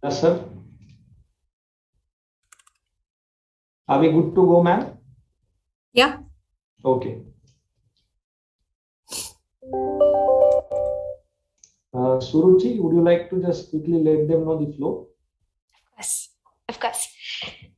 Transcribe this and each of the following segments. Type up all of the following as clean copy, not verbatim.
Yes, sir. Are we good to go, ma'am? Yeah. Okay. Suruchi, would you like to just quickly let them know the flow? Yes, of course.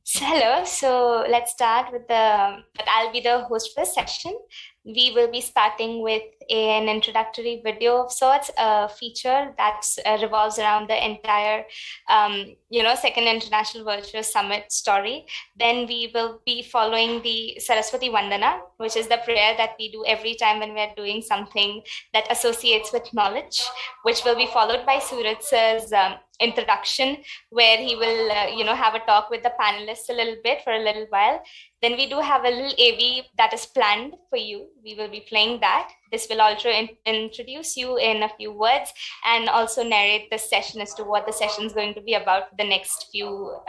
So, hello. So let's start with but I'll be the host for the session. We will be starting with an introductory video of sorts, a feature that revolves around the entire, Second International Virtual Summit story. Then we will be following the Saraswati Vandana, which is the prayer that we do every time when we're doing something that associates with knowledge, which will be followed by Suraj's introduction, where he will have a talk with the panelists a little bit for a little while. Then we do have a little AV that is planned for you. We will be playing that. This will also introduce you in a few words and also narrate the session as to what the session is going to be about for the next few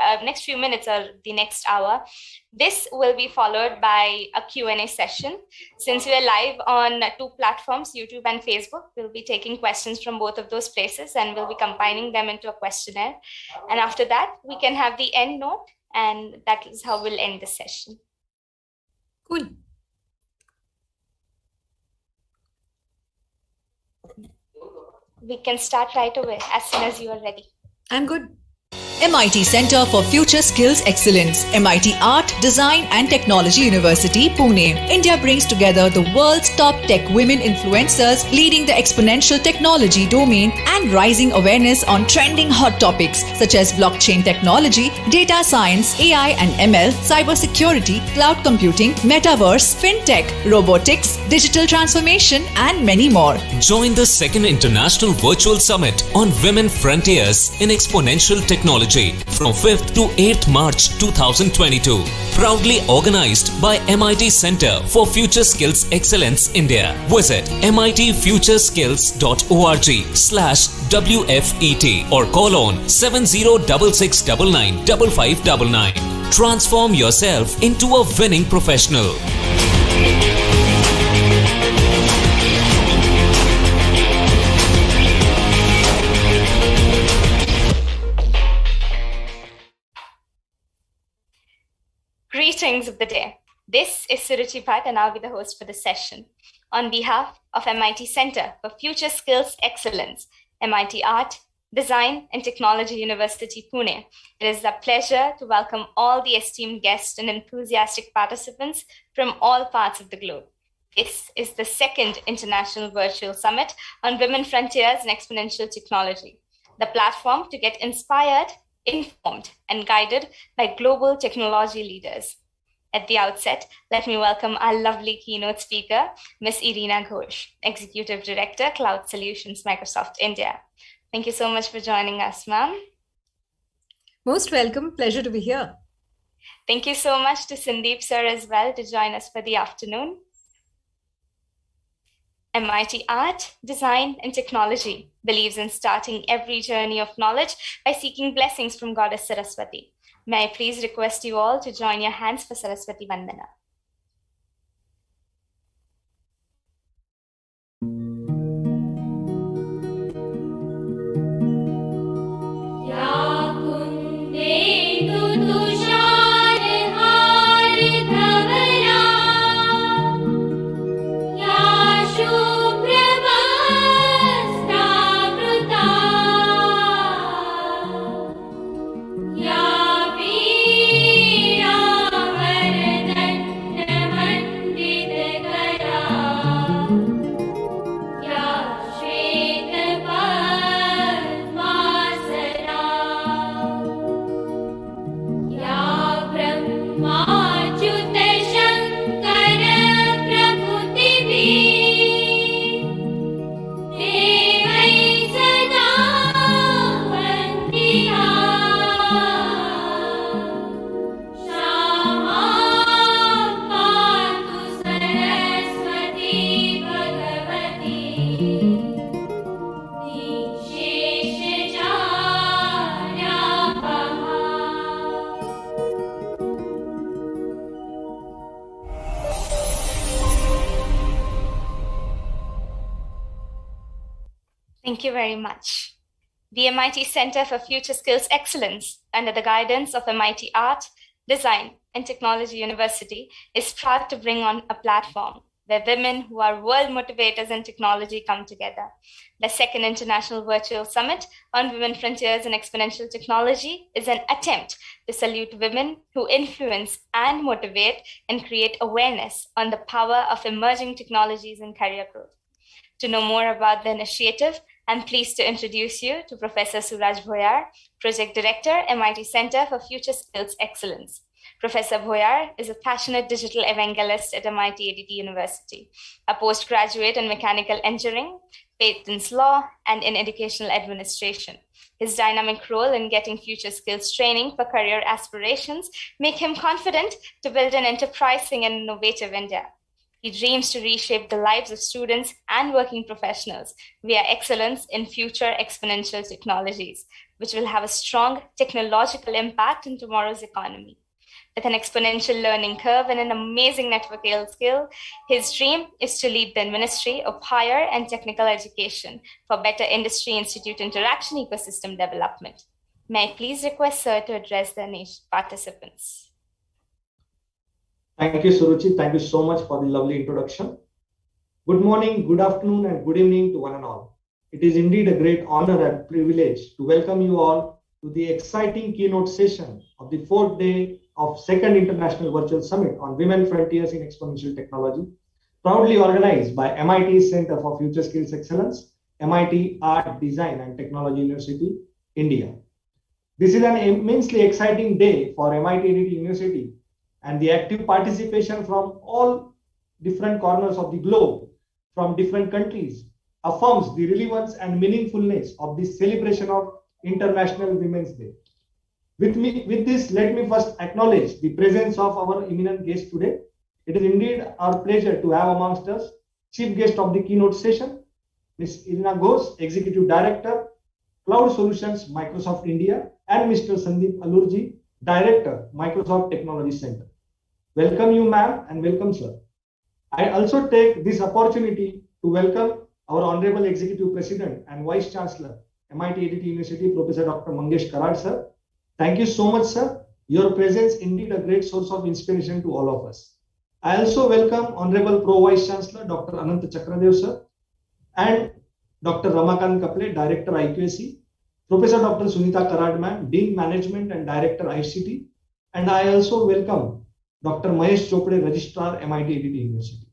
minutes or the next hour. This will be followed by a Q&A session. Since we are live on two platforms, YouTube and Facebook, we'll be taking questions from both of those places and we'll be combining them into a questionnaire. And after that, we can have the end note, and that is how we'll end the session. Cool. We can start right away as soon as you are ready. I'm good. MIT Center for Future Skills Excellence, MIT Art, Design and Technology University, Pune. India brings together the world's top tech women influencers leading the exponential technology domain and rising awareness on trending hot topics such as blockchain technology, data science, AI and ML, cybersecurity, cloud computing, metaverse, fintech, robotics, digital transformation and many more. Join the second International Virtual Summit on Women Frontiers in Exponential Technology from 5th to 8th March 2022. Proudly organized by MIT Center for Future Skills Excellence India. Visit mitfuturesskills.org/WFET or call on 7066995599. Transform yourself into a winning professional. Greetings of the day. This is Suruchi Bhatt and I'll be the host for the session. On behalf of MIT Center for Future Skills Excellence, MIT Art, Design and Technology University, Pune, it is a pleasure to welcome all the esteemed guests and enthusiastic participants from all parts of the globe. This is the second International Virtual Summit on Women Frontiers in Exponential Technology, the platform to get inspired, informed and guided by global technology leaders. At the outset, let me welcome our lovely keynote speaker, Ms. Irina Ghose, Executive Director, Cloud Solutions, Microsoft India. Thank you so much for joining us, ma'am. Most welcome. Pleasure to be here. Thank you so much to Sandeep sir as well to join us for the afternoon. MIT Art, Design and Technology believes in starting every journey of knowledge by seeking blessings from Goddess Saraswati. May I please request you all to join your hands for Saraswati Vandana. Thank you very much. The MIT Center for Future Skills Excellence, under the guidance of MIT Art, Design, and Technology University, is proud to bring on a platform where women who are world motivators in technology come together. The second International Virtual Summit on Women Frontiers in Exponential Technology is an attempt to salute women who influence and motivate and create awareness on the power of emerging technologies and career growth. To know more about the initiative, I'm pleased to introduce you to Professor Suraj Bhoyar, Project Director, MIT Center for Future Skills Excellence. Professor Bhoyar is a passionate digital evangelist at MIT ADT University, a postgraduate in mechanical engineering, patents law, and in educational administration. His dynamic role in getting future skills training for career aspirations make him confident to build an enterprising and innovative India. He dreams to reshape the lives of students and working professionals via excellence in future exponential technologies, which will have a strong technological impact in tomorrow's economy. With an exponential learning curve and an amazing networking skill, his dream is to lead the Ministry of Higher and Technical Education for better industry institute interaction ecosystem development. May I please request Sir to address the participants? Thank you, Suruchi. Thank you so much for the lovely introduction. Good morning, good afternoon, and good evening to one and all. It is indeed a great honor and privilege to welcome you all to the exciting keynote session of the fourth day of Second International Virtual Summit on Women Frontiers in Exponential Technology, proudly organized by MIT Center for Future Skills Excellence, MIT Art, Design, and Technology University, India. This is an immensely exciting day for MIT ADT University, and the active participation from all different corners of the globe, from different countries, affirms the relevance and meaningfulness of this celebration of International Women's Day. With this, let me first acknowledge the presence of our eminent guest today. It is indeed our pleasure to have amongst us chief guest of the keynote session, Ms. Irina Ghose, Executive Director, Cloud Solutions, Microsoft India, and Mr. Sandeep Alurji, Director, Microsoft Technology Center. Welcome you, ma'am, and welcome, sir. I also take this opportunity to welcome our Honorable Executive President and Vice Chancellor, MIT ADT University, Professor Dr. Mangesh Karad, sir. Thank you so much, sir. Your presence indeed a great source of inspiration to all of us. I also welcome Honorable Pro Vice Chancellor, Dr. Anant Chakradev, sir, and Dr. Ramakant Kaple, Director IQAC, Professor Dr. Sunita Karad, ma'am, Dean Management and Director ICT, and I also welcome Dr. Mahesh Chopde, Registrar, MIT ADT University.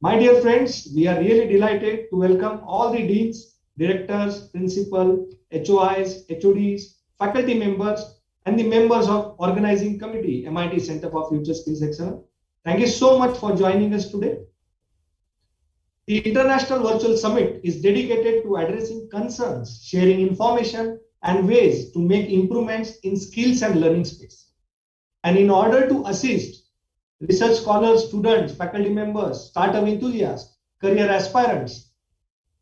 My dear friends, we are really delighted to welcome all the deans, directors, principal, HOIs, HODs, faculty members, and the members of organizing committee, MIT Center for Future Skills Excellence. Thank you so much for joining us today. The International Virtual Summit is dedicated to addressing concerns, sharing information, and ways to make improvements in skills and learning space. And in order to assist research scholars, students, faculty members, startup enthusiasts, career aspirants,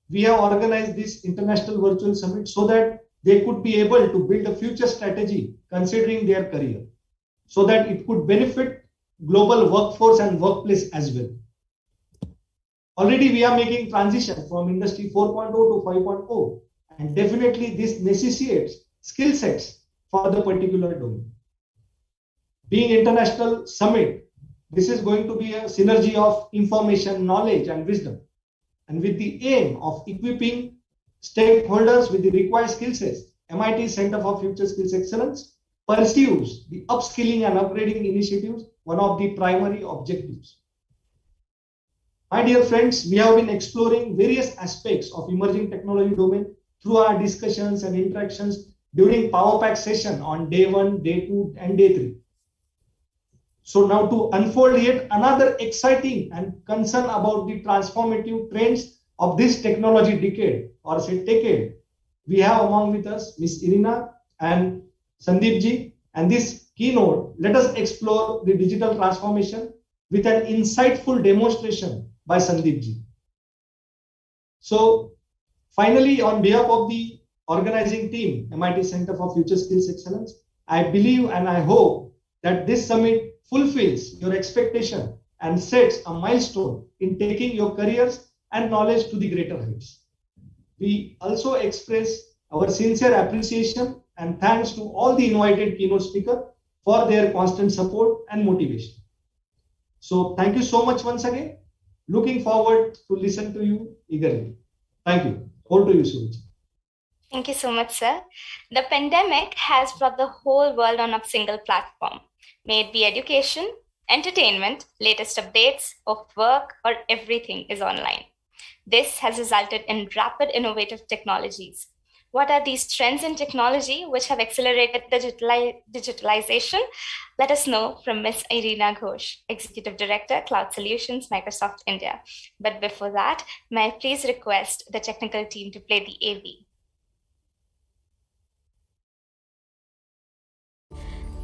we have organized this International Virtual Summit so that they could be able to build a future strategy considering their career, so that it could benefit global workforce and workplace as well. Already we are making transition from Industry 4.0 to 5.0, and definitely this necessitates skill sets for the particular domain. Being international summit, this is going to be a synergy of information, knowledge, and wisdom, and with the aim of equipping stakeholders with the required skill sets. MIT Center for Future Skills Excellence pursues the upskilling and upgrading initiatives, one of the primary objectives. My dear friends, we have been exploring various aspects of emerging technology domain through our discussions and interactions during PowerPack session on day 1, day 2, and day 3. So now to unfold yet another exciting and concern about the transformative trends of this technology decade, or say Techade, we have among with us Ms. Irina and Sandeep ji, and this keynote, let us explore the digital transformation with an insightful demonstration by Sandeep ji. So finally, on behalf of the organizing team, MIT Center for Future Skills Excellence, I believe and I hope that this summit fulfills your expectation and sets a milestone in taking your careers and knowledge to the greater heights. We also express Our sincere appreciation and thanks to all the invited keynote speakers for their constant support and motivation. So thank you so much once again. Looking forward to listen to you eagerly. Thank you. Over to you, Suruchi. Thank you so much, sir. The pandemic has brought the whole world on a single platform. May it be education, entertainment, latest updates of work, or everything is online. This has resulted in rapid innovative technologies. What are these trends in technology which have accelerated digitalization? Let us know from Ms. Irina Ghose, Executive Director, Cloud Solutions, Microsoft India. But before that, may I please request the technical team to play the AV.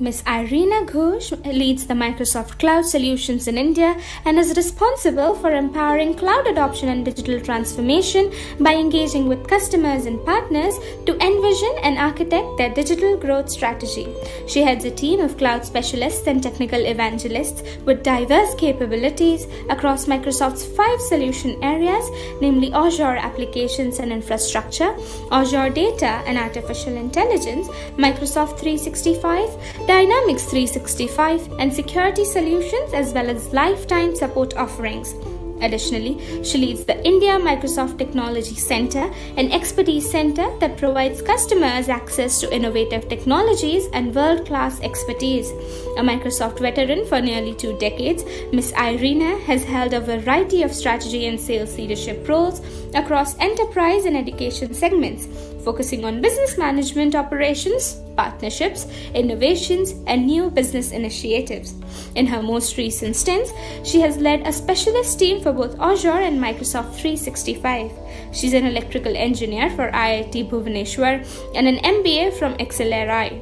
Ms. Irina Ghose leads the Microsoft Cloud Solutions in India and is responsible for empowering cloud adoption and digital transformation by engaging with customers and partners to envision and architect their digital growth strategy. She heads a team of cloud specialists and technical evangelists with diverse capabilities across Microsoft's 5 solution areas, namely Azure Applications and Infrastructure, Azure Data and Artificial Intelligence, Microsoft 365, Dynamics 365, and security solutions, as well as lifetime support offerings. Additionally, she leads the India Microsoft Technology Center, an expertise center that provides customers access to innovative technologies and world-class expertise. A Microsoft veteran for nearly 2 decades, Ms. Irina has held a variety of strategy and sales leadership roles across enterprise and education segments, focusing on business management operations, partnerships, innovations, and new business initiatives. In her most recent stints, she has led a specialist team for both Azure and Microsoft 365. She's an electrical engineer for IIT Bhubaneswar and an MBA from XLRI.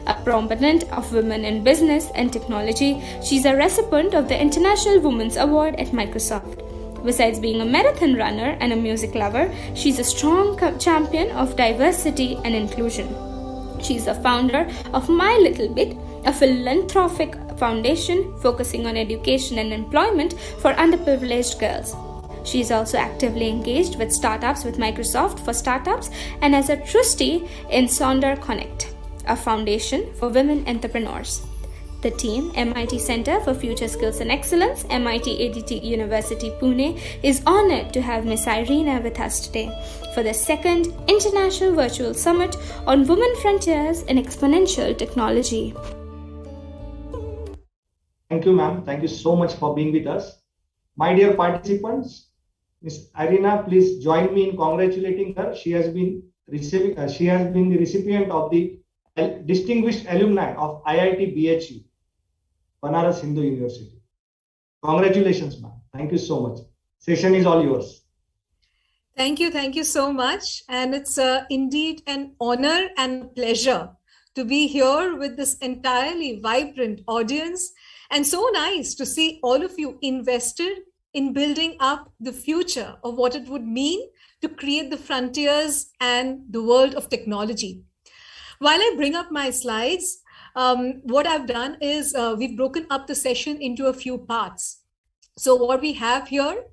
A proponent of women in business and technology, she's a recipient of the International Women's Award at Microsoft. Besides being a marathon runner and a music lover, she's a strong champion of diversity and inclusion. She's the founder of My Little Bit, a philanthropic foundation focusing on education and employment for underprivileged girls. She is also actively engaged with startups with Microsoft for Startups and as a trustee in Sonder Connect, a foundation for women entrepreneurs. The team, MIT Center for Future Skills and Excellence, MIT ADT University Pune, is honored to have Ms. Irina with us today for the 2nd International Virtual Summit on Women Frontiers in Exponential Technology. Thank you, ma'am. Thank you so much for being with us. My dear participants, Ms. Irina, please join me in congratulating her. She has been the recipient of the Distinguished Alumni of IIT BHU, Banaras Hindu University. Congratulations, ma'am. Thank you so much. Session is all yours. Thank you so much. And it's indeed an honor and pleasure to be here with this entirely vibrant audience. And so nice to see all of you invested in building up the future of what it would mean to create the frontiers and the world of technology. While I bring up my slides, what I've done is we've broken up the session into a few parts. So what we have here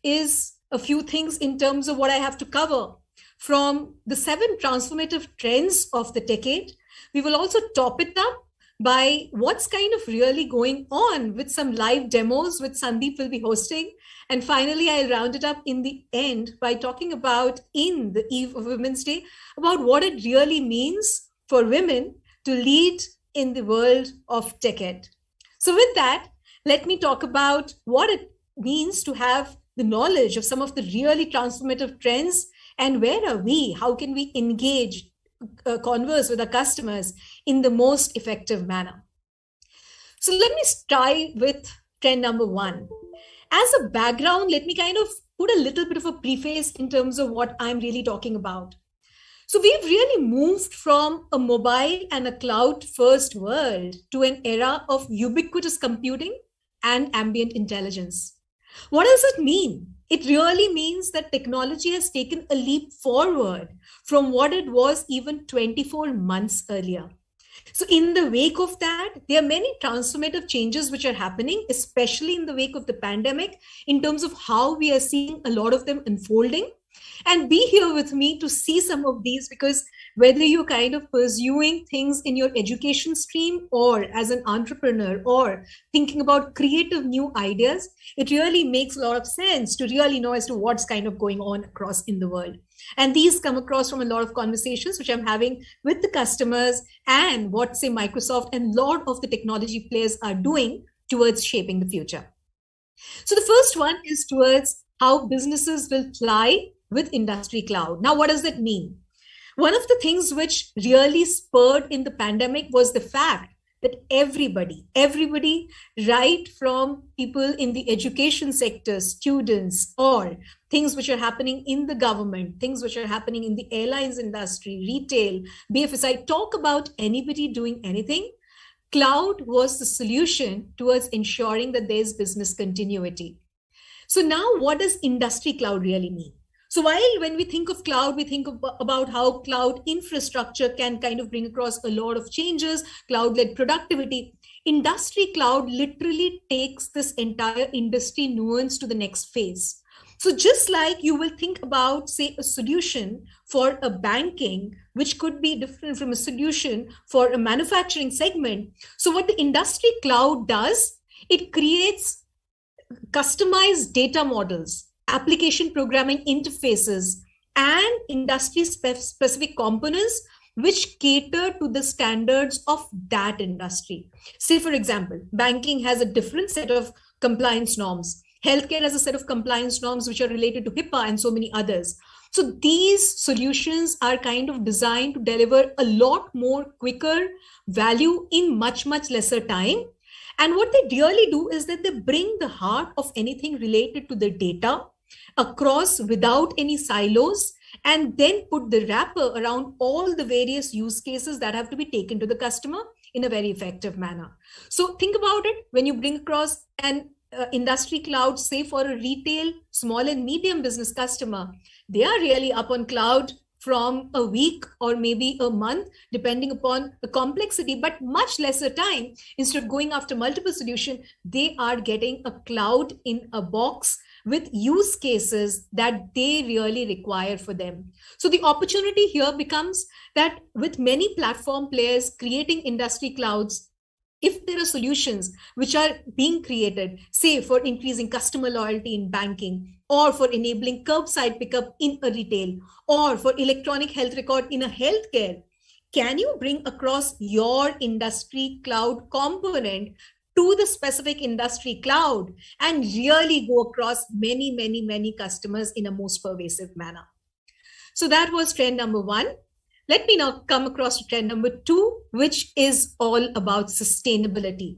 is a few things in terms of what I have to cover from the 7 transformative trends of the decade. We will also top it up by what's kind of really going on with some live demos which Sandeep will be hosting. And finally, I'll round it up in the end by talking about, in the eve of Women's Day, about what it really means for women to lead in the world of Techade. So with that, let me talk about what it means to have the knowledge of some of the really transformative trends and where are we, how can we engage, converse with our customers in the most effective manner. So let me start with trend number 1. As a background, let me kind of put a little bit of a preface in terms of what I'm really talking about. So we've really moved from a mobile and a cloud-first world to an era of ubiquitous computing and ambient intelligence. What does it mean? It really means that technology has taken a leap forward from what it was even 24 months earlier. So in the wake of that, there are many transformative changes which are happening, especially in the wake of the pandemic, in terms of how we are seeing a lot of them unfolding. And be here with me to see some of these, because whether you're kind of pursuing things in your education stream or as an entrepreneur or thinking about creative new ideas, it really makes a lot of sense to really know as to what's kind of going on across in the world. And these come across from a lot of conversations which I'm having with the customers and what, say, Microsoft and a lot of the technology players are doing towards shaping the future. So the first one is towards how businesses will fly with industry cloud. Now, what does that mean? One of the things which really spurred in the pandemic was the fact that everybody, right from people in the education sector, students, or things which are happening in the government, things which are happening in the airlines industry, retail, BFSI, talk about anybody doing anything, cloud was the solution towards ensuring that there's business continuity. So now what does industry cloud really mean? So while when we think of cloud, we think about how cloud infrastructure can kind of bring across a lot of changes, cloud-led productivity. Industry cloud literally takes this entire industry nuance to the next phase. So just like you will think about, say, a solution for a banking, which could be different from a solution for a manufacturing segment. So what the industry cloud does, it creates customized data models, application programming interfaces, and industry-specific components which cater to the standards of that industry. Say, for example, banking has a different set of compliance norms. Healthcare has a set of compliance norms which are related to HIPAA and so many others. So these solutions are kind of designed to deliver a lot more quicker value in much, much lesser time. And what they really do is that they bring the heart of anything related to the data across without any silos, and then put the wrapper around all the various use cases that have to be taken to the customer in a very effective manner. So think about it, when you bring across an industry cloud, say for a retail, small and medium business customer, they are really up on cloud from a week or maybe a month, depending upon the complexity, but much lesser time. Instead of going after multiple solutions, they are getting a cloud in a box with use cases that they really require for them. So the opportunity here becomes that with many platform players creating industry clouds, if there are solutions which are being created, say for increasing customer loyalty in banking, or for enabling curbside pickup in a retail, or for electronic health record in a healthcare, can you bring across your industry cloud component to the specific industry cloud and really go across many, many, many customers in a most pervasive manner? So that was trend number one. Let me now come across to trend number two, which is all about sustainability.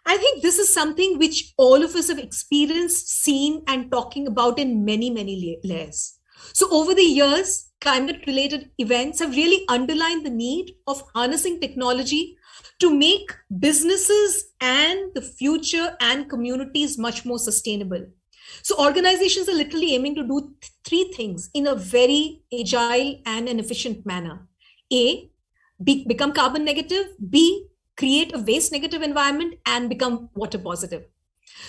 I think this is something which all of us have experienced, seen, and talking about in many, many layers. So over the years, climate-related events have really underlined the need of harnessing technology to make businesses and the future and communities much more sustainable. So organizations are literally aiming to do three things in a very agile and an efficient manner. A, become carbon negative. B, create a waste negative environment and become water positive.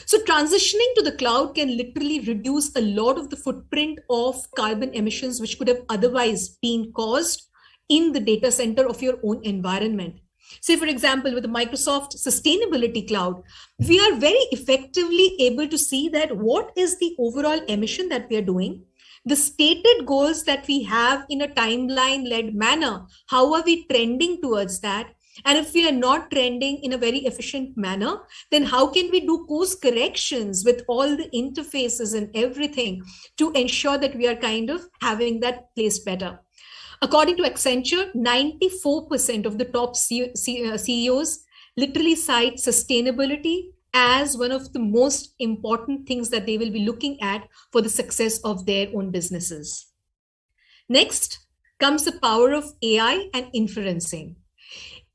So transitioning to the cloud can literally reduce a lot of the footprint of carbon emissions which could have otherwise been caused in the data center of your own environment. Say, for example, with the Microsoft Sustainability Cloud, we are very effectively able to see that what is the overall emission that we are doing, the stated goals that we have in a timeline-led manner, how are we trending towards that? And if we are not trending in a very efficient manner, then how can we do course corrections with all the interfaces and everything to ensure that we are kind of having that placed better? According to Accenture, 94% of the top CEOs literally cite sustainability as one of the most important things that they will be looking at for the success of their own businesses. Next comes the power of AI and inferencing.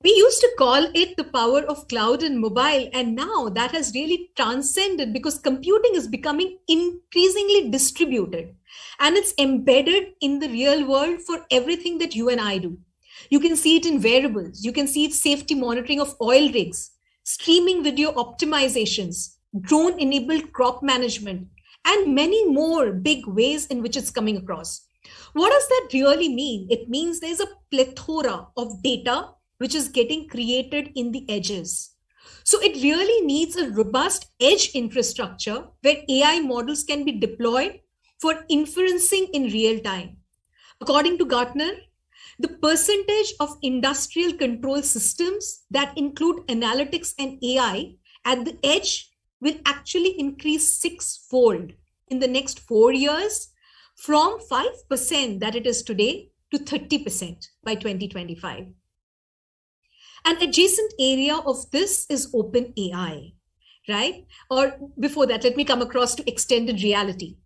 We used to call it the power of cloud and mobile, and now that has really transcended because computing is becoming increasingly distributed and it's embedded in the real world for everything that you and I do. You can see it in wearables, you can see it safety monitoring of oil rigs, streaming video optimizations, drone-enabled crop management, and many more big ways in which it's coming across. What does that really mean? It means there's a plethora of data which is getting created in the edges. So it really needs a robust edge infrastructure where AI models can be deployed for inferencing in real time. According to Gartner, the percentage of industrial control systems that include analytics and AI at the edge will actually increase sixfold in the next 4 years, from 5% that it is today to 30% by 2025. An adjacent area of this is open AI, right? Or before that, let me come across to extended reality.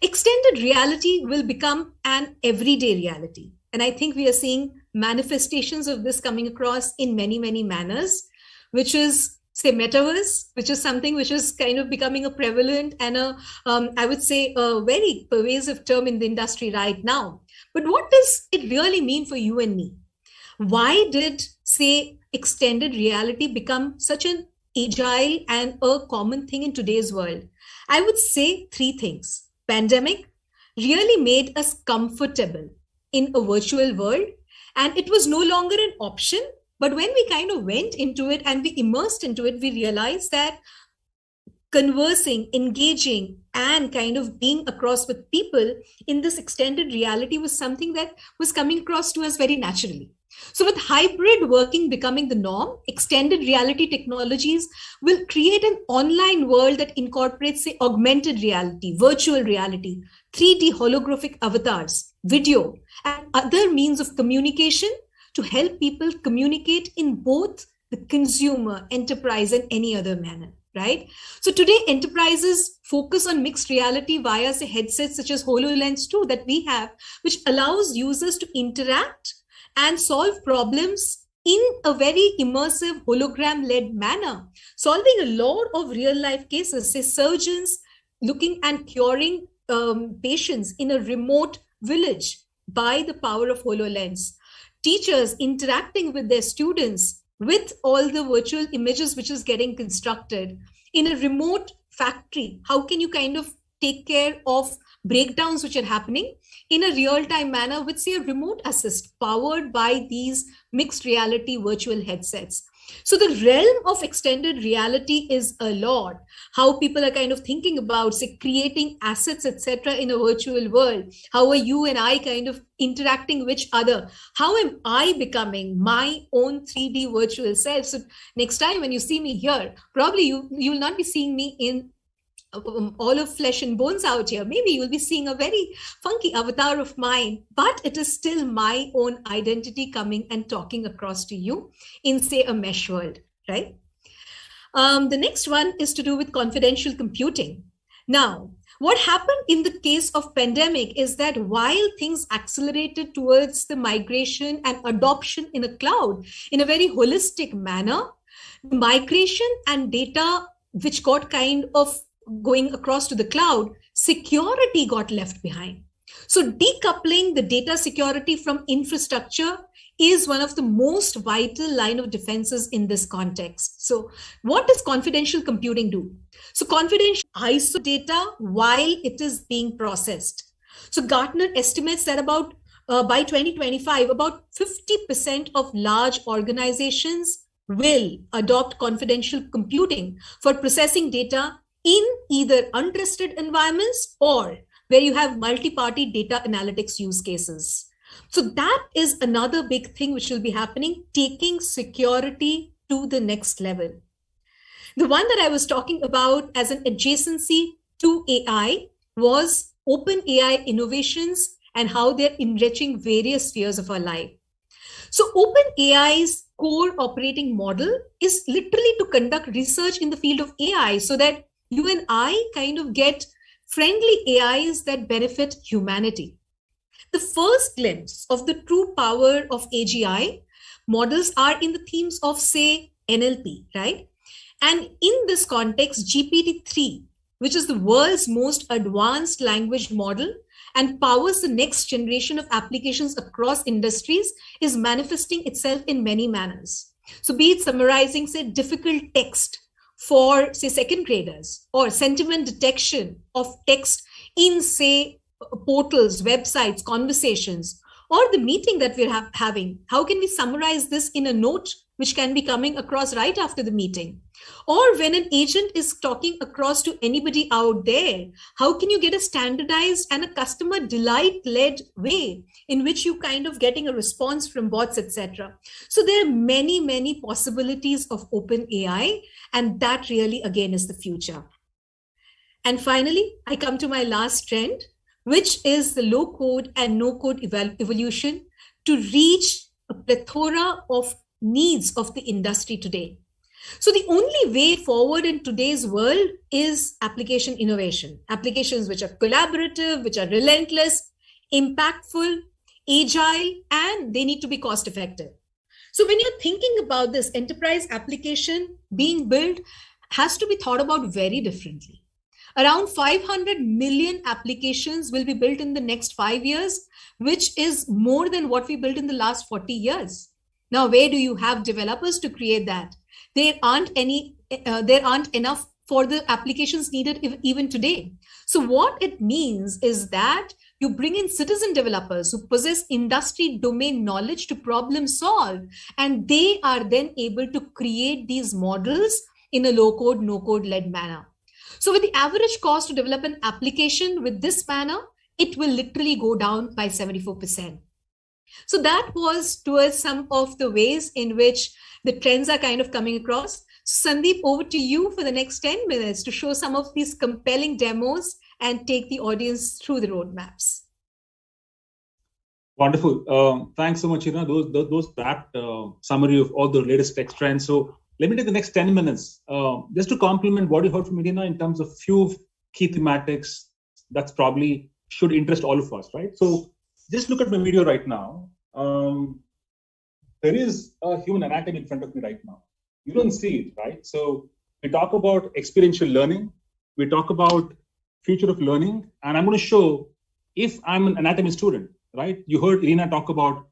Extended reality will become an everyday reality. And I think we are seeing manifestations of this coming across in many, many manners, which is, say, metaverse, which is something which is kind of becoming a prevalent and I would say, a very pervasive term in the industry right now. But what does it really mean for you and me? Why did, say, extended reality become such an agile and a common thing in today's world? I would say 3 things. Pandemic really made us comfortable in a virtual world, and it was no longer an option. But when we kind of went into it and we immersed into it, we realized that conversing, engaging, and kind of being across with people in this extended reality was something that was coming across to us very naturally. So with hybrid working becoming the norm, extended reality technologies will create an online world that incorporates, say, augmented reality, virtual reality, 3D holographic avatars, video, and other means of communication to help people communicate in both the consumer, enterprise, and any other manner, right? So today, enterprises focus on mixed reality via, say, headsets such as HoloLens 2 that we have, which allows users to interact and solve problems in a very immersive hologram-led manner, solving a lot of real-life cases, say surgeons looking and curing patients in a remote village by the power of HoloLens, teachers interacting with their students with all the virtual images which is getting constructed in a remote factory. How can you kind of take care of breakdowns which are happening in a real-time manner with, say, a remote assist powered by these mixed reality virtual headsets? So the realm of extended reality is a lot. How people are kind of thinking about, say, creating assets, etc., in a virtual world. How are you and I kind of interacting with each other? How am I becoming my own 3D virtual self? So next time when you see me here, probably you'll not be seeing me in all of flesh and bones out here. Maybe you'll be seeing a very funky avatar of mine, but it is still my own identity coming and talking across to you in, say, a mesh world, right? The next one is to do with confidential computing. Now, what happened in the case of pandemic is that while things accelerated towards the migration and adoption in a cloud in a very holistic manner, migration and data which got kind of going across to the cloud, security got left behind. So decoupling the data security from infrastructure is one of the most vital line of defenses in this context. So what does confidential computing do? So confidential ISO data while it is being processed. So Gartner estimates that about by 2025, about 50% of large organizations will adopt confidential computing for processing data in either untrusted environments or where you have multi-party data analytics use cases. So that is another big thing which will be happening, taking security to the next level. The one that I was talking about as an adjacency to AI was open AI innovations and how they're enriching various spheres of our life. So open AI's core operating model is literally to conduct research in the field of AI so that you and I kind of get friendly AIs that benefit humanity. The first glimpse of the true power of AGI models are in the themes of, say, NLP, right? And in this context, GPT-3, which is the world's most advanced language model and powers the next generation of applications across industries, is manifesting itself in many manners. So be it summarizing, say, difficult text for, say, second graders, or sentiment detection of text in, say, portals, websites, conversations, or the meeting that we're having. How can we summarize this in a note which can be coming across right after the meeting? Or when an agent is talking across to anybody out there, how can you get a standardized and a customer delight-led way in which you kind of getting a response from bots, etc.? So there are many, many possibilities of open AI, and that really, again, is the future. And finally, I come to my last trend, which is the low code and no code evolution to reach a plethora of needs of the industry today. So the only way forward in today's world is application innovation, applications which are collaborative, which are relentless, impactful, agile, and they need to be cost effective. So when you're thinking about this enterprise application being built, has to be thought about very differently. Around 500 million applications will be built in the next 5 years, which is more than what we built in the last 40 years. Now, where do you have developers to create that? There aren't enough for the applications needed even today. So what it means is that you bring in citizen developers who possess industry domain knowledge to problem solve, and they are then able to create these models in a low code, no code led manner. So with the average cost to develop an application with this manner, it will literally go down by 74%. So that was towards some of the ways in which the trends are kind of coming across. Sandeep, over to you for the next 10 minutes to show some of these compelling demos and take the audience through the roadmaps. Wonderful. Thanks so much, Irina. Those that summary of all the latest tech trends. So let me take the next 10 minutes just to complement what you heard from Irina in terms of few key thematics that's probably should interest all of us, right? So just look at my video right now. There is a human anatomy in front of me right now. You don't see it, right? So we talk about experiential learning. We talk about future of learning. And I'm going to show if I'm an anatomy student, right? You heard Irina talk about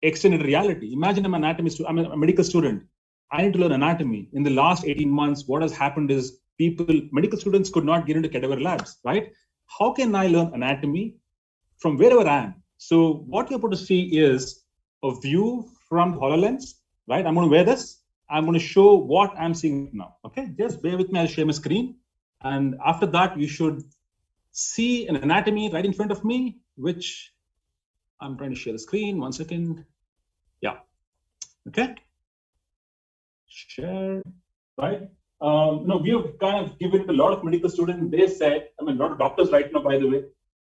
extended reality. Imagine I'm I'm a medical student. I need to learn anatomy. In the last 18 months, what has happened is medical students could not get into cadaver labs, right? How can I learn anatomy from wherever I am? So what you're going to see is a view from HoloLens, right? I'm going to wear this. I'm going to show what I'm seeing now, okay? Just bear with me, I'll share my screen. And after that, you should see an anatomy right in front of me, which I'm trying to share the screen. 1 second. Yeah, okay. Share, right? We have kind of given it to a lot of medical students. They said, a lot of doctors right now, by the way,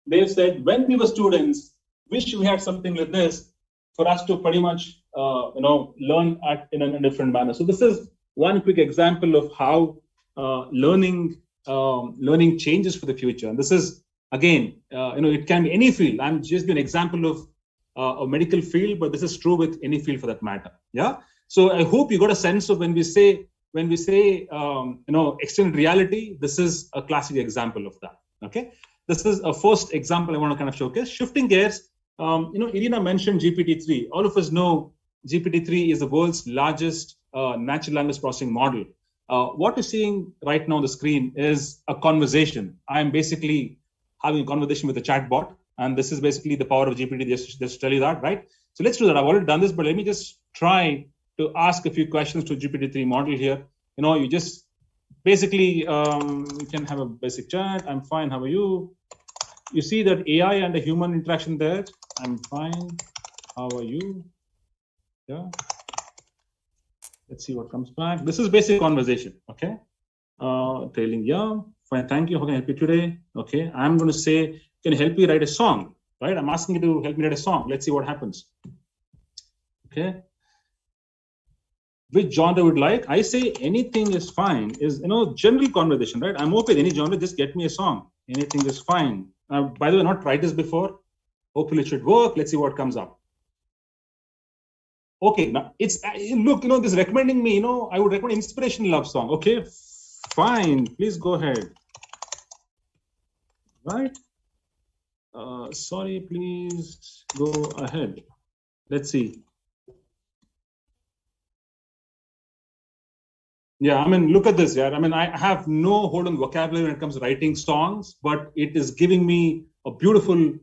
they've said when we were students, wish we had something like this for us to pretty much, learn in a different manner. So this is one quick example of how learning changes for the future. And this is, again, it can be any field. I'm just giving an example of a medical field, but this is true with any field for that matter. Yeah. So I hope you got a sense of when we say extended reality, this is a classic example of that. Okay. This is a first example I want to kind of showcase. Shifting gears, Irina mentioned GPT-3. All of us know GPT-3 is the world's largest natural language processing model. What you're seeing right now on the screen is a conversation. I'm basically having a conversation with a chatbot, and this is basically the power of GPT, just to tell you that, right? So let's do that. I've already done this, but let me just try to ask a few questions to GPT-3 model here. You just basically, you can have a basic chat. I'm fine, how are you? You see that AI and the human interaction there. I'm fine, how are you? Yeah. Let's see what comes back. This is basic conversation, okay? Trailing, yeah, fine, thank you. How can I help you today? Okay, I'm going to say, can you help me write a song, right? I'm asking you to help me write a song. Let's see what happens. Okay. Which genre would like? I say anything is fine. Is general conversation, right? I'm okay with any genre. Just get me a song. Anything is fine. By the way, not tried this before. Hopefully it should work. Let's see what comes up. Okay, now it's look. This recommending me. I would recommend inspirational love song. Okay, fine. Please go ahead. Right. Sorry. Please go ahead. Let's see. Yeah, I mean, look at this. Yeah, I mean, I have no hold on vocabulary when it comes to writing songs, but it is giving me a beautiful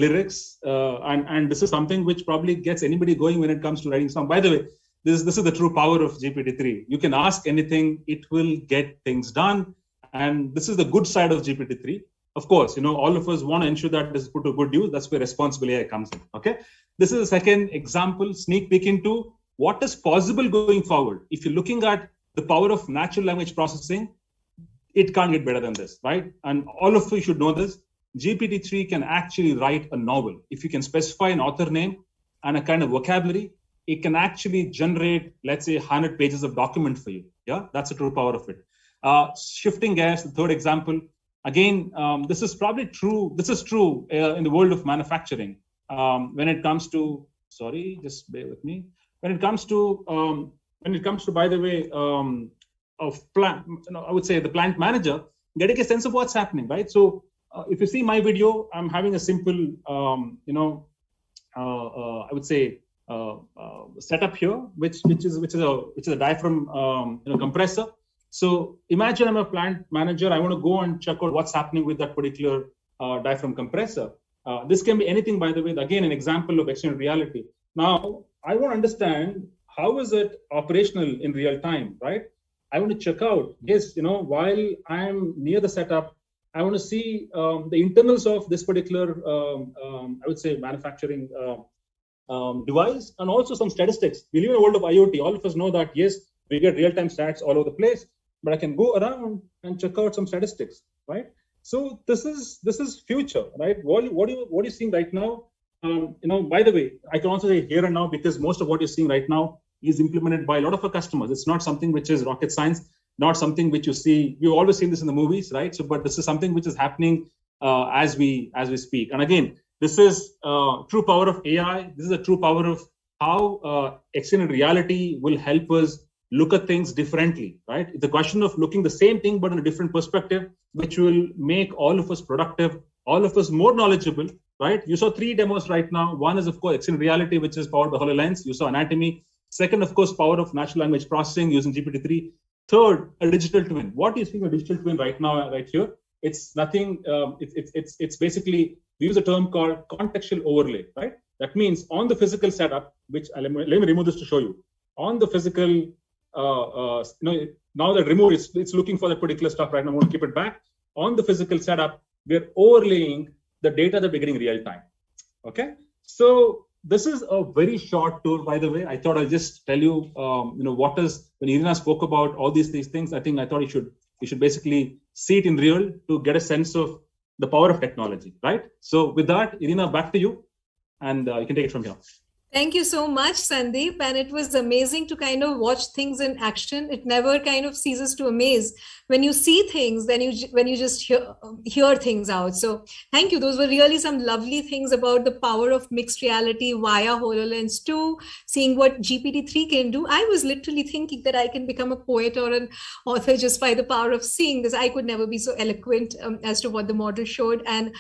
lyrics, and this is something which probably gets anybody going when it comes to writing song. By the way, this is the true power of GPT-3. You can ask anything, it will get things done, and this is the good side of GPT-3. Of course, all of us want to ensure that this is put to good use. That's where responsible AI comes in. Okay, this is a second example, sneak peek into what is possible going forward. If you're looking at the power of natural language processing, it can't get better than this, right? And all of you should know this. GPT-3 can actually write a novel. If you can specify an author name and a kind of vocabulary, it can actually generate, let's say, 100 pages of document for you. Yeah, that's the true power of it. Shifting gears, the third example. Again, this is probably true. This is true in the world of manufacturing. When it comes to, sorry, just bear with me. When it comes to, by the way, of plant, I would say the plant manager, getting a sense of what's happening, right? So if you see my video, I'm having a simple, I would say, setup here, which is a diaphragm compressor. So imagine I'm a plant manager. I want to go and check out what's happening with that particular diaphragm compressor. This can be anything, by the way. Again, an example of extended reality. Now, I want to understand how is it operational in real time, right? I want to check out, yes, while I'm near the setup, I want to see the internals of this particular, I would say, manufacturing device, and also some statistics. We live in a world of IoT. All of us know that, yes, we get real-time stats all over the place, but I can go around and check out some statistics, right? So this is future, right? What are you seeing right now? By the way, I can also say here and now, because most of what you're seeing right now is implemented by a lot of our customers. It's not something which is rocket science, not something which you see. You've always seen this in the movies, right? So, but this is something which is happening as we speak. And again, this is true power of AI. This is a true power of how extended reality will help us look at things differently, right? It's a question of looking the same thing, but in a different perspective, which will make all of us productive, all of us more knowledgeable, right? You saw 3 demos right now. One is, of course, extended reality, which is powered by HoloLens. You saw anatomy. Second, of course, power of natural language processing using GPT-3. Third, a digital twin. What is a digital twin right now, right here? It's nothing. It's basically, we use a term called contextual overlay, right? That means on the physical setup, which let me remove this to show you. On the physical, now that removed, it's looking for that particular stuff right now. I'm going to keep it back. On the physical setup, we're overlaying the data that we're getting real time. Okay, so this is a very short tour, by the way. I thought I'll just tell you, what is, when Irina spoke about all these things, I thought you should basically see it in real to get a sense of the power of technology, right? So with that, Irina, back to you, and you can take it from here. Thank you so much, Sandeep. And it was amazing to kind of watch things in action. It never kind of ceases to amaze. When you see things, then when you just hear things out. So thank you. Those were really some lovely things about the power of mixed reality via HoloLens 2, seeing what GPT-3 can do. I was literally thinking that I can become a poet or an author just by the power of seeing this. I could never be so eloquent as to what the model showed. And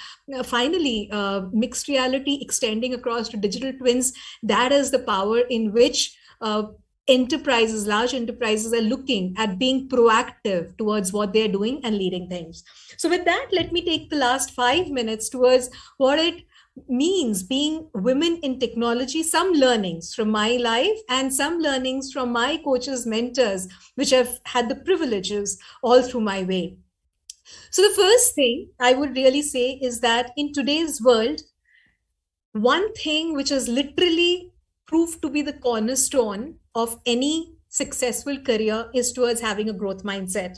finally, mixed reality extending across to digital twins. That is the power in which enterprises, large enterprises, are looking at being proactive towards what they're doing and leading things. So with that, let me take the last 5 minutes towards what it means being women in technology, some learnings from my life and some learnings from my coaches, mentors, which I've had the privileges all through my way. So the first thing I would really say is that in today's world, one thing which has literally proved to be the cornerstone of any successful career is towards having a growth mindset.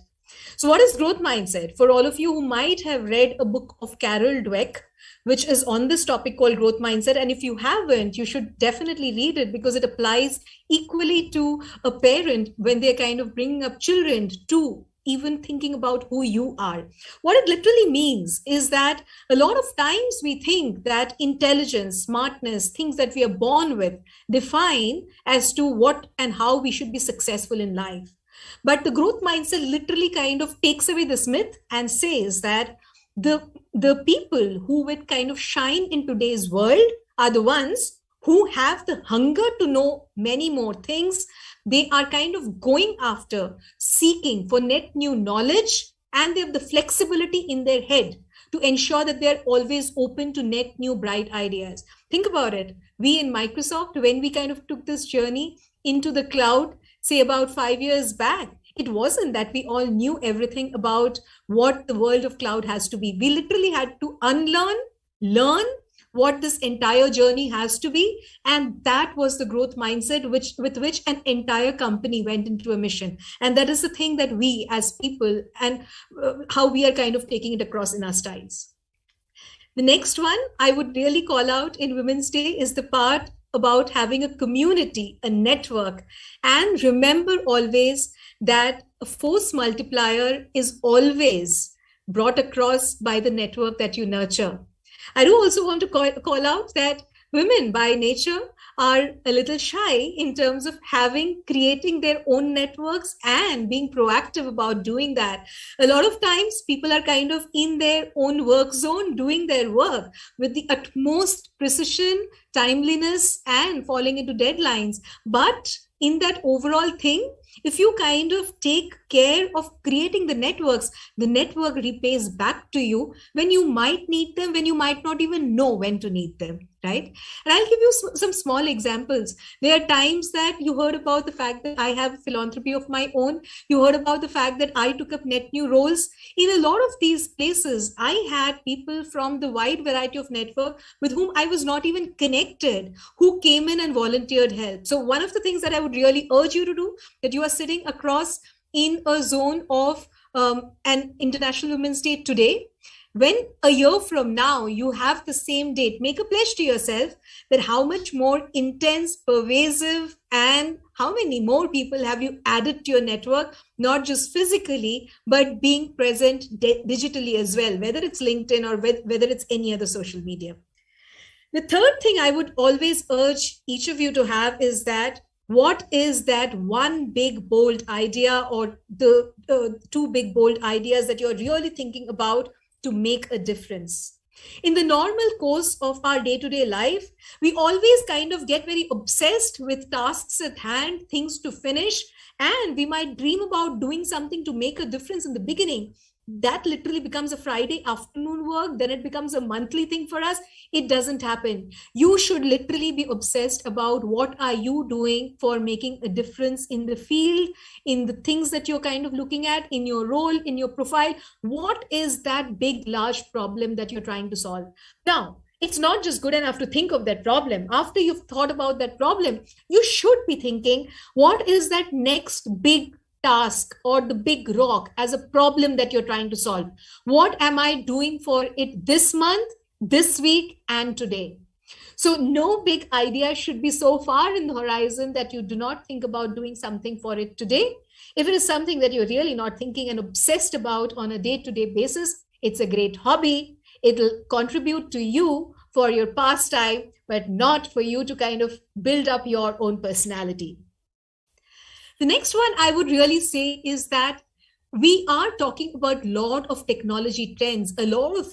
So what is growth mindset? For all of you who might have read a book of Carol Dweck, which is on this topic called growth mindset. And if you haven't, you should definitely read it because it applies equally to a parent when they're kind of bringing up children to even thinking about who you are. What it literally means is that a lot of times we think that intelligence, smartness, things that we are born with define as to what and how we should be successful in life. But the growth mindset literally kind of takes away this myth and says that the people who would kind of shine in today's world are the ones who have the hunger to know many more things, They are kind of going after, seeking for net new knowledge, and they have the flexibility in their head to ensure that they're always open to net new bright ideas. Think about it. We in Microsoft, when we kind of took this journey into the cloud, say about 5 years back, it wasn't that we all knew everything about what the world of cloud has to be. We literally had to unlearn, learn what this entire journey has to be. And that was the growth mindset with which an entire company went into a mission. And that is the thing that we as people and how we are kind of taking it across in our styles. The next one I would really call out in Women's Day is the part about having a community, a network. And remember always that a force multiplier is always brought across by the network that you nurture. I do also want to call out that women by nature are a little shy in terms of creating their own networks and being proactive about doing that. A lot of times people are kind of in their own work zone, doing their work with the utmost precision, timeliness, and falling into deadlines. But in that overall thing, if you kind of take care of creating the networks, the network repays back to you when you might need them, when you might not even know when to need them, right? And I'll give you some small examples. There are times that you heard about the fact that I have philanthropy of my own. You heard about the fact that I took up net new roles. In a lot of these places, I had people from the wide variety of network with whom I was not even connected, who came in and volunteered help. So one of the things that I would really urge you to do, that you are sitting across in a zone of an International Women's Day today, when a year from now you have the same date, make a pledge to yourself that how much more intense, pervasive, and how many more people have you added to your network, not just physically, but being present digitally as well, whether it's LinkedIn or whether it's any other social media. The third thing I would always urge each of you to have is that what is that one big, bold idea or the two big, bold ideas that you're really thinking about to make a difference? In the normal course of our day-to-day life, we always kind of get very obsessed with tasks at hand, things to finish, and we might dream about doing something to make a difference in the beginning. That literally becomes a Friday afternoon work, then it becomes a monthly thing for us. It doesn't happen. You should literally be obsessed about what are you doing for making a difference in the field, in the things that you're kind of looking at, in your role, in your profile. What is that big, large problem that you're trying to solve? Now, it's not just good enough to think of that problem. After you've thought about that problem, you should be thinking, what is that next big task or the big rock as a problem that you're trying to solve? What am I doing for it this month, this week, and today? So no big idea should be so far in the horizon that you do not think about doing something for it today. If it is something that you're really not thinking and obsessed about on a day-to-day basis, it's a great hobby. It'll contribute to you for your pastime, but not for you to kind of build up your own personality. The next one I would really say is that we are talking about a lot of technology trends. A lot of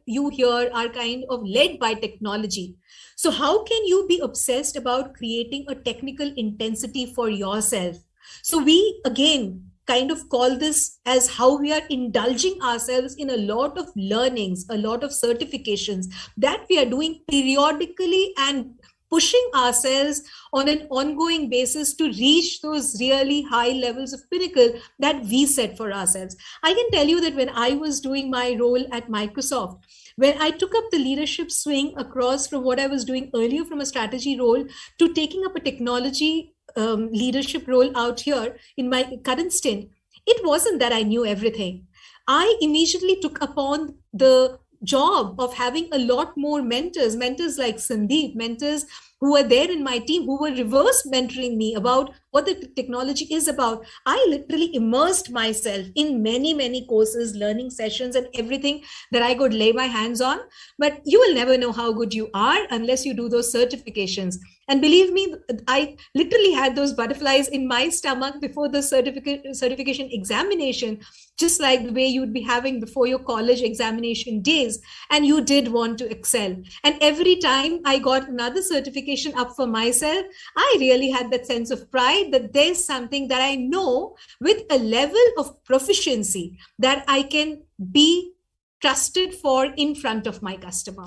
you here are kind of led by technology. So how can you be obsessed about creating a technical intensity for yourself? So we, again, kind of call this as how we are indulging ourselves in a lot of learnings, a lot of certifications that we are doing periodically and pushing ourselves on an ongoing basis to reach those really high levels of pinnacle that we set for ourselves. I can tell you that when I was doing my role at Microsoft, when I took up the leadership swing across from what I was doing earlier from a strategy role to taking up a technology leadership role out here in my current stint, it wasn't that I knew everything. I immediately took upon the job of having a lot more mentors like Sandeep, mentors who were there in my team, who were reverse mentoring me about what the technology is about. I literally immersed myself in many, many courses, learning sessions, and everything that I could lay my hands on. But you will never know how good you are unless you do those certifications. And believe me, I literally had those butterflies in my stomach before the certification examination, just like the way you'd be having before your college examination days. And you did want to excel. And every time I got another certification, certification up for myself, I really had that sense of pride that there's something that I know with a level of proficiency that I can be trusted for in front of my customer.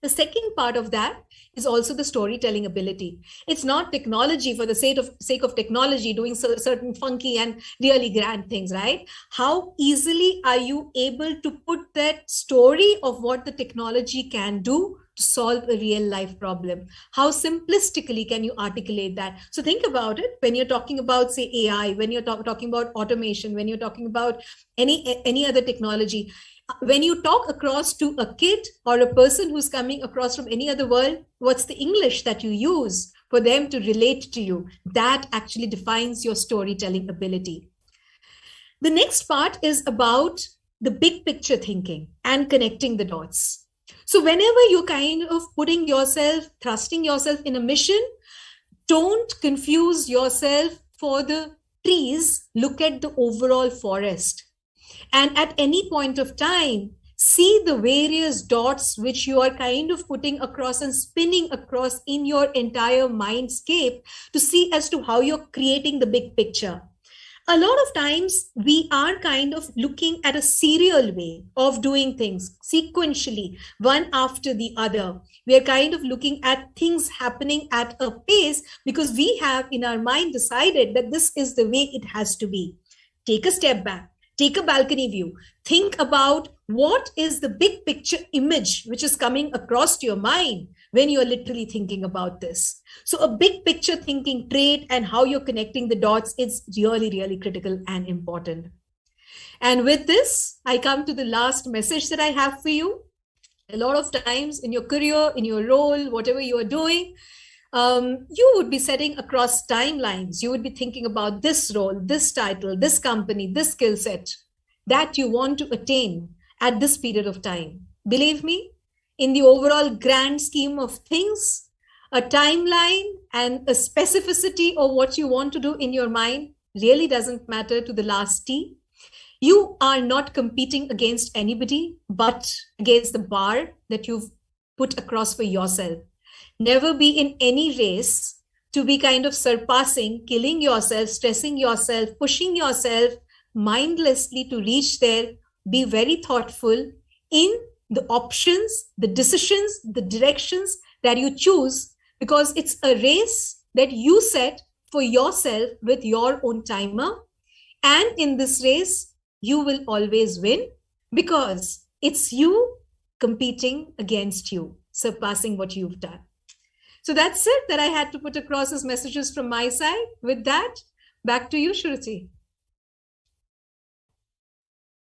The second part of that is also the storytelling ability. It's not technology for the sake of technology, doing certain funky and really grand things, right? How easily are you able to put that story of what the technology can do to solve a real life problem? How simplistically can you articulate that? So think about it when you're talking about, say, AI, when you're talking about automation, when you're talking about any other technology. When you talk across to a kid or a person who's coming across from any other world, what's the English that you use for them to relate to you? That actually defines your storytelling ability. The next part is about the big picture thinking and connecting the dots. So whenever you're kind of putting yourself, thrusting yourself in a mission, don't confuse yourself for the trees. Look at the overall forest. And at any point of time, see the various dots which you are kind of putting across and spinning across in your entire mindscape to see as to how you're creating the big picture. A lot of times we are kind of looking at a serial way of doing things sequentially, one after the other. We are kind of looking at things happening at a pace because we have in our mind decided that this is the way it has to be. Take a step back. Take a balcony view. Think about what is the big picture image which is coming across to your mind when you're literally thinking about this. So a big picture thinking trait and how you're connecting the dots is really, really critical and important. And with this, I come to the last message that I have for you. A lot of times in your career, in your role, whatever you are doing, you would be setting across timelines. You would be thinking about this role, this title, this company, this skill set that you want to attain at this period of time. Believe me, in the overall grand scheme of things, a timeline and a specificity of what you want to do in your mind really doesn't matter to the last T. You are not competing against anybody, but against the bar that you've put across for yourself. Never be in any race to be kind of surpassing, killing yourself, stressing yourself, pushing yourself mindlessly to reach there. Be very thoughtful in the options, the decisions, the directions that you choose, because it's a race that you set for yourself with your own timer. And in this race, you will always win because it's you competing against you, surpassing what you've done. So that's it that I had to put across as messages from my side. With that, back to you, Shruti.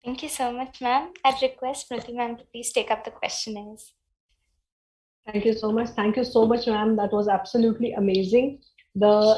Thank you so much, ma'am. I'd request Smriti ma'am to please take up the questionnaires. Thank you so much. Thank you so much, ma'am. That was absolutely amazing. The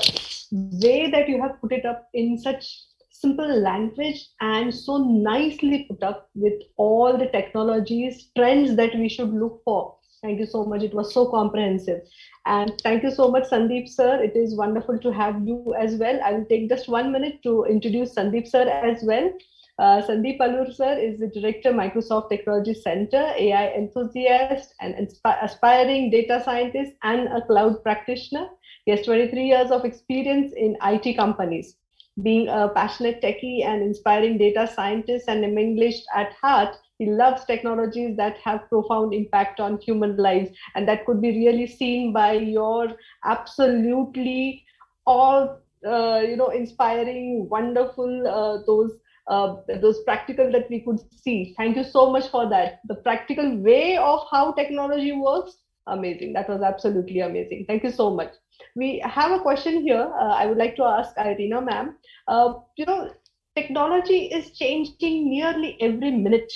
way that you have put it up in such simple language and so nicely put up with all the technologies, trends that we should look for. Thank you so much. It was so comprehensive. And thank you so much, Sandeep sir. It is wonderful to have you as well. I will take just 1 minute to introduce Sandeep sir as well. Sandeep Allur sir is the Director, Microsoft Technology Center, AI enthusiast and aspiring data scientist and a cloud practitioner. He has 23 years of experience in IT companies. Being a passionate techie and inspiring data scientist and English at heart, he loves technologies that have profound impact on human lives. And that could be really seen by your absolutely all, inspiring, wonderful, those practical that we could see. Thank you so much for that. The practical way of how technology works, amazing. That was absolutely amazing. Thank you so much. We have a question here. I would like to ask Irina ma'am. Technology is changing nearly every minute.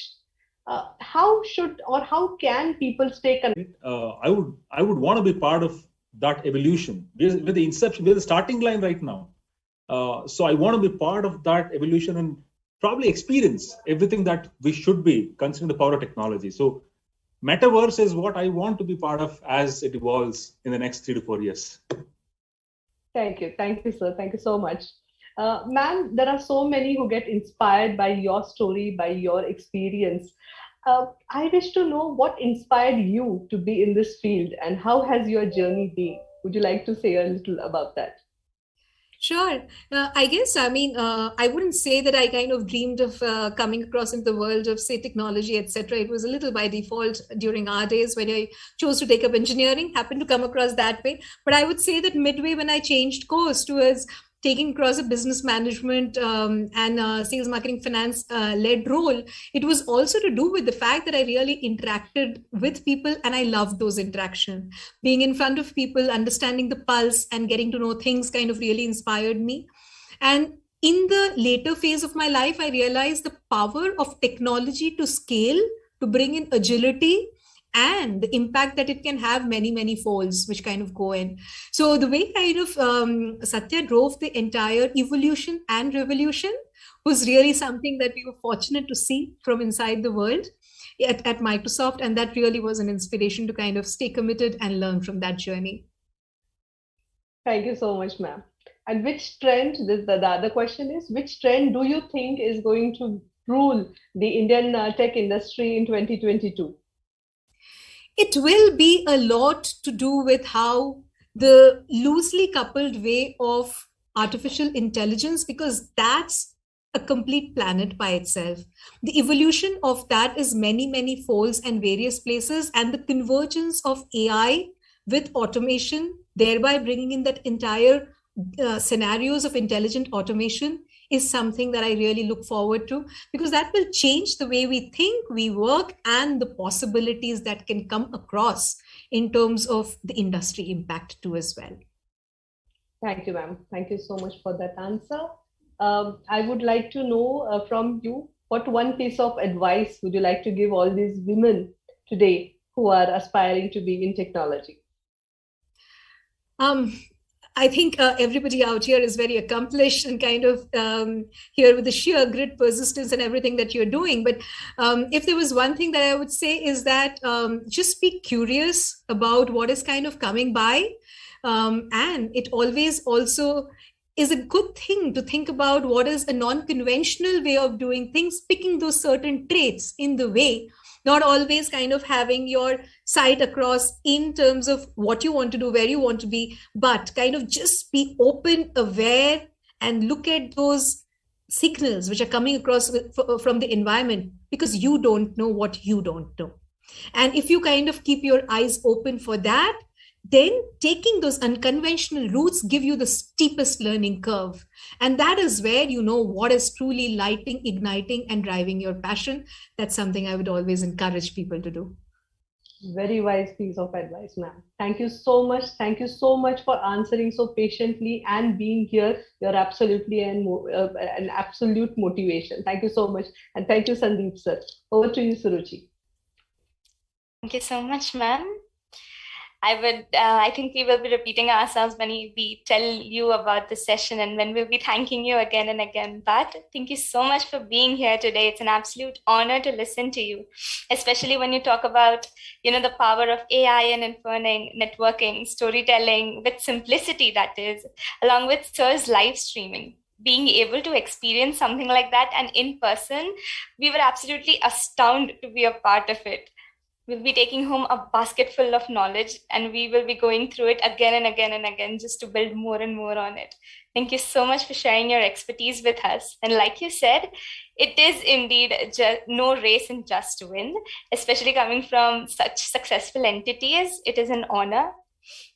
How should or how can people stay connected? I would want to be part of that evolution. We're the inception, we're the starting line right now. So I want to be part of that evolution and probably experience everything that we should be considering the power of technology. So metaverse is what I want to be part of as it evolves in the next 3 to 4 years. Thank you, sir. Thank you so much. Ma'am, there are so many who get inspired by your story, by your experience. I wish to know what inspired you to be in this field and how has your journey been? Would you like to say a little about that? Sure. I guess, I wouldn't say that I kind of dreamed of coming across into the world of, say, technology, etc. It was a little by default during our days when I chose to take up engineering, happened to come across that way. But I would say that midway when I changed course towards taking across a business management and sales marketing finance led role, it was also to do with the fact that I really interacted with people and I loved those interactions. Being in front of people, understanding the pulse and getting to know things kind of really inspired me. And in the later phase of my life, I realized the power of technology to scale, to bring in agility, and the impact that it can have many folds which kind of go in. So the way kind of Satya drove the entire evolution and revolution was really something that we were fortunate to see from inside the world at Microsoft, and that really was an inspiration to kind of stay committed and learn from that journey. Thank you so much, ma'am. And which trend, the other question is, which trend do you think is going to rule the Indian tech industry in 2022? It will be a lot to do with how the loosely coupled way of artificial intelligence, because that's a complete planet by itself. The evolution of that is many folds and various places, and the convergence of AI with automation, thereby bringing in that entire scenarios of intelligent automation, is something that I really look forward to, because that will change the way we think, we work, and the possibilities that can come across in terms of the industry impact too as well. Thank you, ma'am. Thank you so much for that answer. I would like to know from you, what one piece of advice would you like to give all these women today who are aspiring to be in technology? I think everybody out here is very accomplished and kind of here with the sheer grit, persistence, and everything that you're doing. But if there was one thing that I would say is that just be curious about what is kind of coming by. And it always also is a good thing to think about what is a non-conventional way of doing things, picking those certain traits in the way, not always kind of having your sight across in terms of what you want to do, where you want to be, but kind of just be open, aware, and look at those signals which are coming across from the environment, because you don't know what you don't know. And if you kind of keep your eyes open for that, then taking those unconventional routes give you the steepest learning curve. And that is where you know what is truly lighting, igniting, and driving your passion. That's something I would always encourage people to do. Very wise piece of advice, ma'am. Thank you so much. Thank you so much for answering so patiently and being here. You're absolutely an absolute motivation. Thank you so much. And thank you, Sandeep, sir. Over to you, Suruchi. Thank you so much, ma'am. I think we will be repeating ourselves when we tell you about the session, and when we'll be thanking you again and again. But thank you so much for being here today. It's an absolute honor to listen to you, especially when you talk about, the power of AI and inferring, networking, storytelling with simplicity, that is, along with Sir's live streaming. Being able to experience something like that and in person, we were absolutely astounded to be a part of it. We'll be taking home a basket full of knowledge, and we will be going through it again and again and again just to build more and more on it. Thank you so much for sharing your expertise with us. And like you said, it is indeed no race and just to win, especially coming from such successful entities. It is an honor.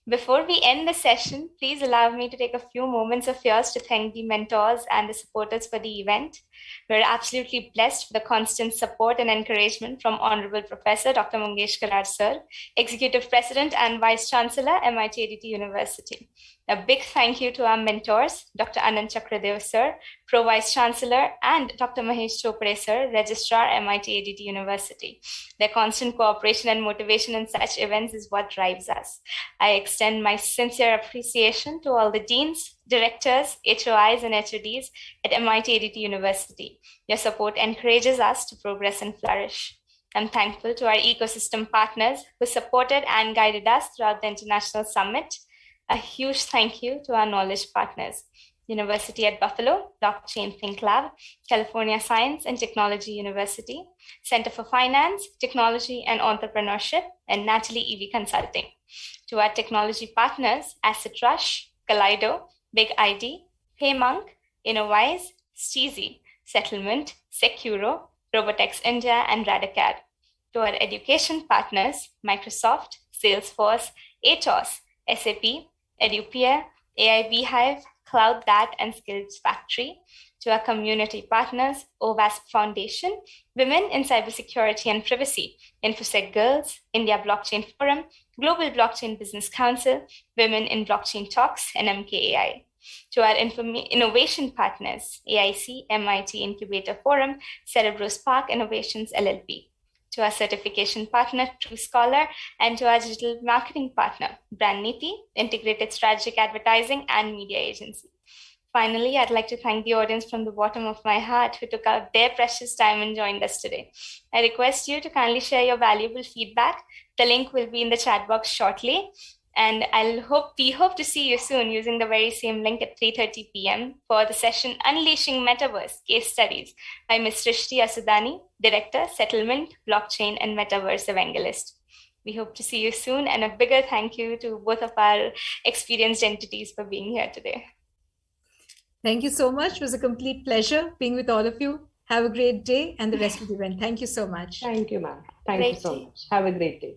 Before we end the session, please allow me to take a few moments of yours to thank the mentors and the supporters for the event. We're absolutely blessed for the constant support and encouragement from Honorable Professor Dr. Mangesh Karar Sir, Executive President and Vice Chancellor, MIT ADT University. A big thank you to our mentors, Dr. Anand Chakradev Sir, Pro Vice Chancellor, and Dr. Mahesh Chopre Sir, Registrar, MIT ADT University. Their constant cooperation and motivation in such events is what drives us. I extend my sincere appreciation to all the deans, directors, HOIs, and HODs at MIT ADT University. Your support encourages us to progress and flourish. I'm thankful to our ecosystem partners who supported and guided us throughout the International Summit. A huge thank you to our knowledge partners. University at Buffalo, Blockchain Think Lab, California Science and Technology University, Center for Finance, Technology and Entrepreneurship, and Natalie EV Consulting. To our technology partners, Asset Rush, Kaleido, Big ID, PayMonk, Innovise, Steezy, Settlement, Securo, Robotex India, and Radicad. To our education partners, Microsoft, Salesforce, Atos, SAP, Edupeer, AI Beehive, Cloud Dat, and Skills Factory. To our community partners, OWASP Foundation, Women in Cybersecurity and Privacy, InfoSec Girls, India Blockchain Forum, Global Blockchain Business Council, Women in Blockchain Talks, and MKAI. To our innovation partners, AIC, MIT Incubator Forum, Cerebro Spark Innovations LLP. To our certification partner, True Scholar, and to our digital marketing partner, Brand Niti, Integrated Strategic Advertising and Media Agency. Finally, I'd like to thank the audience from the bottom of my heart who took out their precious time and joined us today. I request you to kindly share your valuable feedback. The link will be in the chat box shortly. And we hope to see you soon using the very same link at 3:30 p.m. for the session Unleashing Metaverse Case Studies by Ms. Srishti Asudani, Director, Settlement, Blockchain and Metaverse Evangelist. We hope to see you soon, and a bigger thank you to both of our experienced entities for being here today. Thank you so much. It was a complete pleasure being with all of you. Have a great day and the rest of the event. Thank you so much. Thank you, ma'am. Thank you so much. Have a great day.